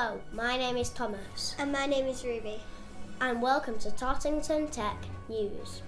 Hello, my name is Thomas. And my name is Ruby. And welcome to Tottington Tech News.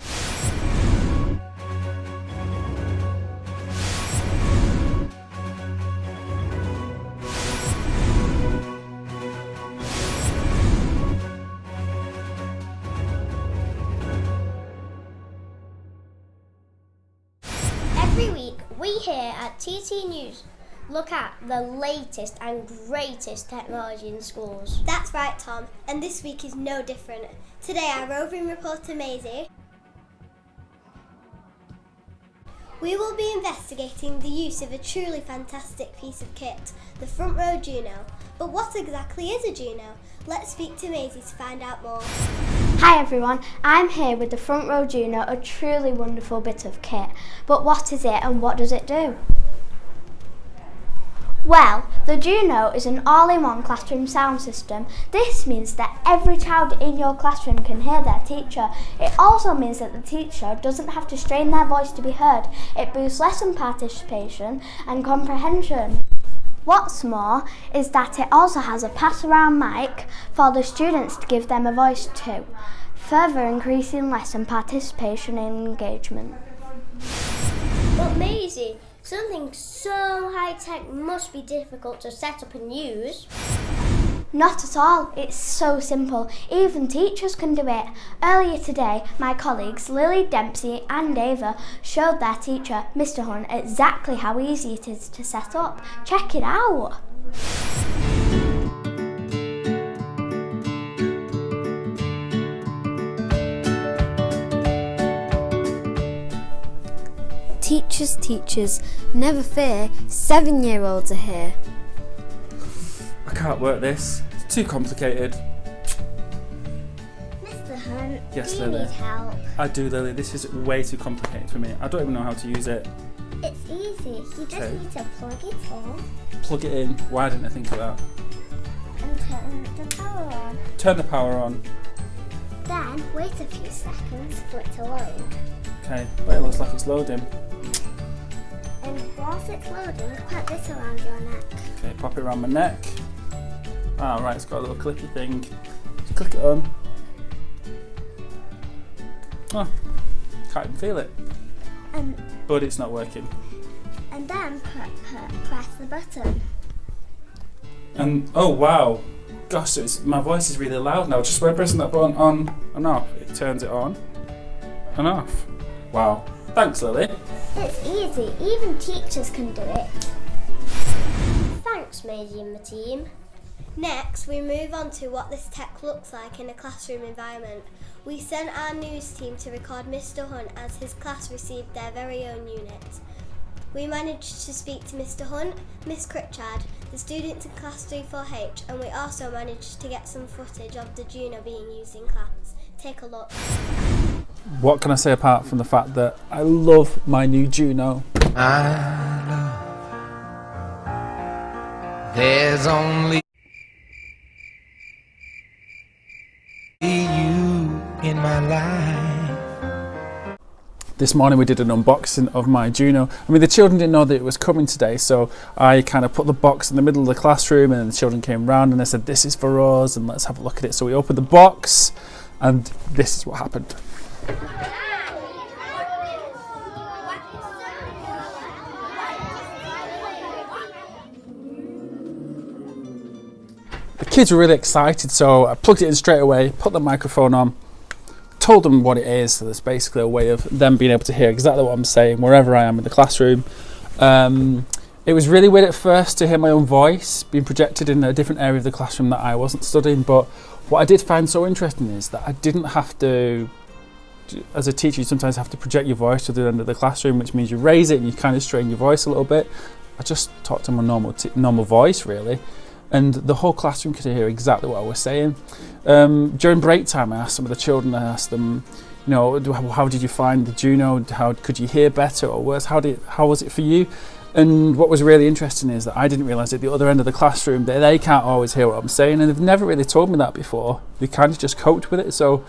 Every week, we here at TT News look at the latest and greatest technology in schools. That's right, Tom, and this week is no different. Today, our roving reporter Maisie, we will be investigating the use of a truly fantastic piece of kit, the FrontRow Juno. But what exactly is a Juno? Let's speak to Maisie to find out more. Hi everyone, I'm here with the FrontRow Juno, a truly wonderful bit of kit. But what is it and what does it do? Well, the Juno is an all-in-one classroom sound system. This means that every child in your classroom can hear their teacher. It also means that the teacher doesn't have to strain their voice to be heard. It boosts lesson participation and comprehension. What's more is that it also has a pass-around mic for the students to give them a voice to, further increasing lesson participation and engagement. But Maisie, something so high-tech must be difficult to set up and use. Not at all, it's so simple. Even teachers can do it. Earlier today, my colleagues Lily, Dempsey and Ava showed their teacher, Mr. Hunt, exactly how easy it is to set up. Check it out. Teachers, never fear, 7-year-olds are here. I can't work this. It's too complicated. Mr. Hunt, Yes, do you Lily. need help? I do, Lily. This is way too complicated for me. I don't even know how to use it. It's easy. You just Okay. need to plug it in Plug it in. Why didn't I think of that? and turn the power on. Turn the power on. Then wait a few seconds for it to load. Okay. Well, it looks like it's loading. And whilst it's loading, put this around your neck. Okay, pop it around my neck. Ah, right, it's got a little clicky thing. Just click it on. Oh, can't even feel it. And But it's not working. then press the button. And, oh wow. Gosh, so my voice is really loud now. Just by pressing that button on and off, it turns it on and off. Wow. Thanks, Lily. It's easy. Even teachers can do it. Thanks, Maisie and the team. Next, we move on to what this tech looks like in a classroom environment. We sent our news team to record Mr. Hunt as his class received their very own unit. We managed to speak to Mr. Hunt, Miss Critchard, the students in Class 34H, and we also managed to get some footage of the Juno being used in class. Take a look. What can I say apart from the fact that I love my new Juno? I love. There's only you in my life. This morning we did an unboxing of my Juno. I mean, the children didn't know that it was coming today, so I kind of put the box in the middle of the classroom and the children came round and they said, this is for us and let's have a look at it. So we opened the box and this is what happened. The kids were really excited, so I plugged it in straight away, put the microphone on, told them what it is. So there's basically a way of them being able to hear exactly what I'm saying wherever I am in the classroom. It was really weird at first to hear my own voice being projected in a different area of the classroom that I wasn't studying, but what I did find so interesting is that I didn't have to, as a teacher, you sometimes have to project your voice to the end of the classroom, which means you raise it and you kind of strain your voice a little bit. I just talked to my normal voice, really. And the whole classroom could hear exactly what I was saying. During break time, I asked some of the children, I asked them, you know, how did you find the Juno? How could you hear better or worse? How was it for you? And what was really interesting is that I didn't realise at the other end of the classroom that they can't always hear what I'm saying, and they've never really told me that before. They kind of just coped with it. So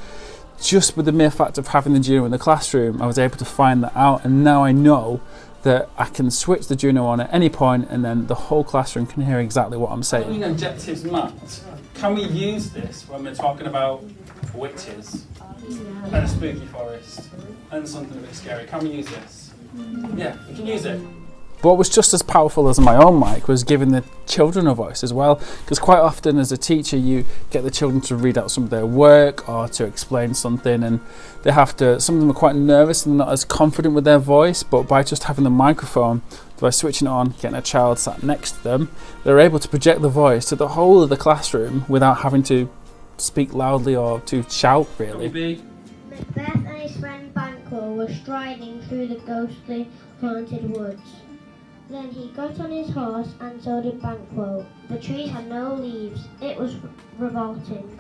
just with the mere fact of having the Juno in the classroom, I was able to find that out, and now I know that I can switch the Juno on at any point and then the whole classroom can hear exactly what I'm saying. Objectives, Matt. Can we use this when we're talking about witches and a spooky forest and something a bit scary? Can we use this? Yeah, we can use it. What was just as powerful as my own mic was giving the children a voice as well, because quite often as a teacher you get the children to read out some of their work or to explain something, and they have to, some of them are quite nervous and not as confident with their voice, but by just having the microphone, by switching it on, getting a child sat next to them, they're able to project the voice to the whole of the classroom without having to speak loudly or to shout really. Macbeth and his friend Banquo were striding through the ghostly haunted woods. Then he got on his horse and so did Banquo. The trees had no leaves. It was revolting.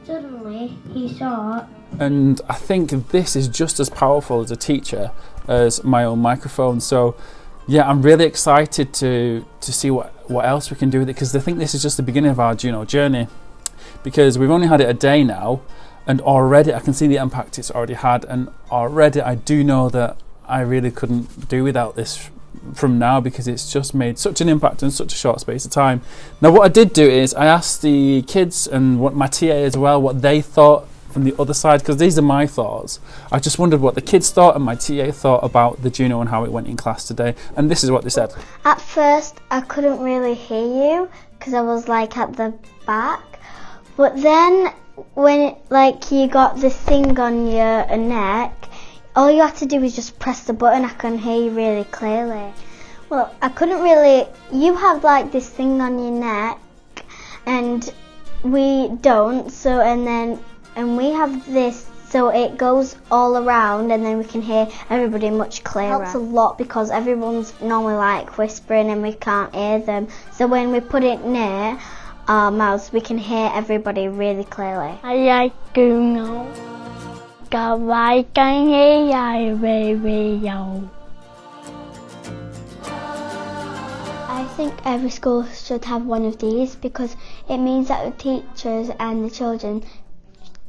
Suddenly he saw... And I think this is just as powerful as a teacher as my own microphone. So yeah, I'm really excited to see what else we can do with it, because I think this is just the beginning of our Juno journey, because we've only had it a day now and already I can see the impact it's already had, and already I do know that I really couldn't do without this from now, because it's just made such an impact in such a short space of time. Now what I did do is I asked the kids and what my TA as well, what they thought from the other side, because these are my thoughts. I just wondered what the kids thought and my TA thought about the Juno and how it went in class today, and this is what they said. At first I couldn't really hear you because I was like at the back, but then when you got this thing on your neck, all you have to do is just press the button. I can hear you really clearly. Well, I couldn't really... You have like this thing on your neck and we don't, so and we have this, so it goes all around and then we can hear everybody much clearer. It helps a lot because everyone's normally like whispering and we can't hear them. So when we put it near our mouths, we can hear everybody really clearly. I like Juno. I think every school should have one of these because it means that the teachers and the children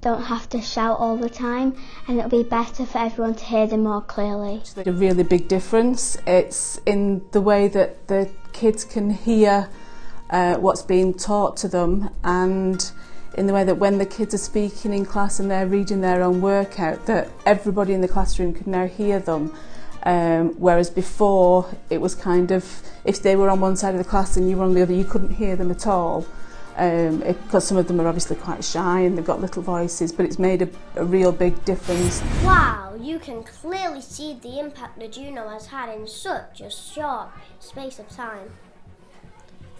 don't have to shout all the time, and it'll be better for everyone to hear them more clearly. It's a really big difference. It's in the way that the kids can hear what's being taught to them, and in the way that when the kids are speaking in class and they're reading their own work out, that everybody in the classroom can now hear them. Whereas before it was kind of, if they were on one side of the class and you were on the other, you couldn't hear them at all. Because some of them are obviously quite shy and they've got little voices, but it's made a real big difference. Wow, you can clearly see the impact the Juno has had in such a short space of time.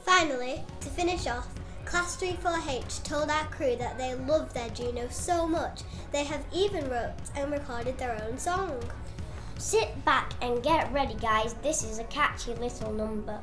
Finally, to finish off, Class 3-4H told our crew that they love their Juno so much, they have even wrote and recorded their own song. Sit back and get ready, guys. This is a catchy little number.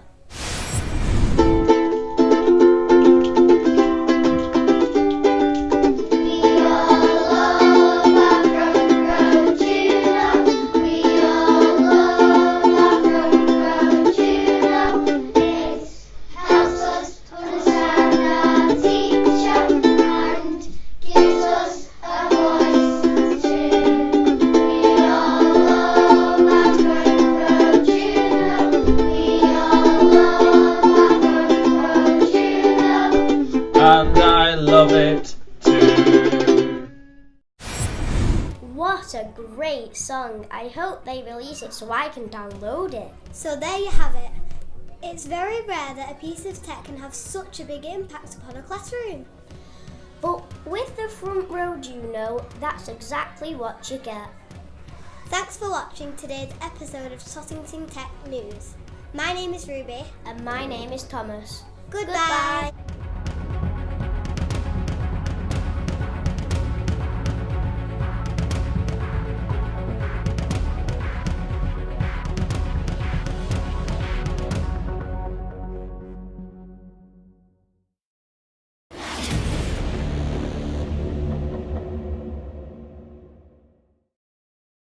And I love it too. What a great song. I hope they release it so I can download it. So there you have it. It's very rare that a piece of tech can have such a big impact upon a classroom. But with the FrontRow Juno, that's exactly what you get. Thanks for watching today's episode of Tottington Tech News. My name is Ruby. And my name is Thomas. Goodbye.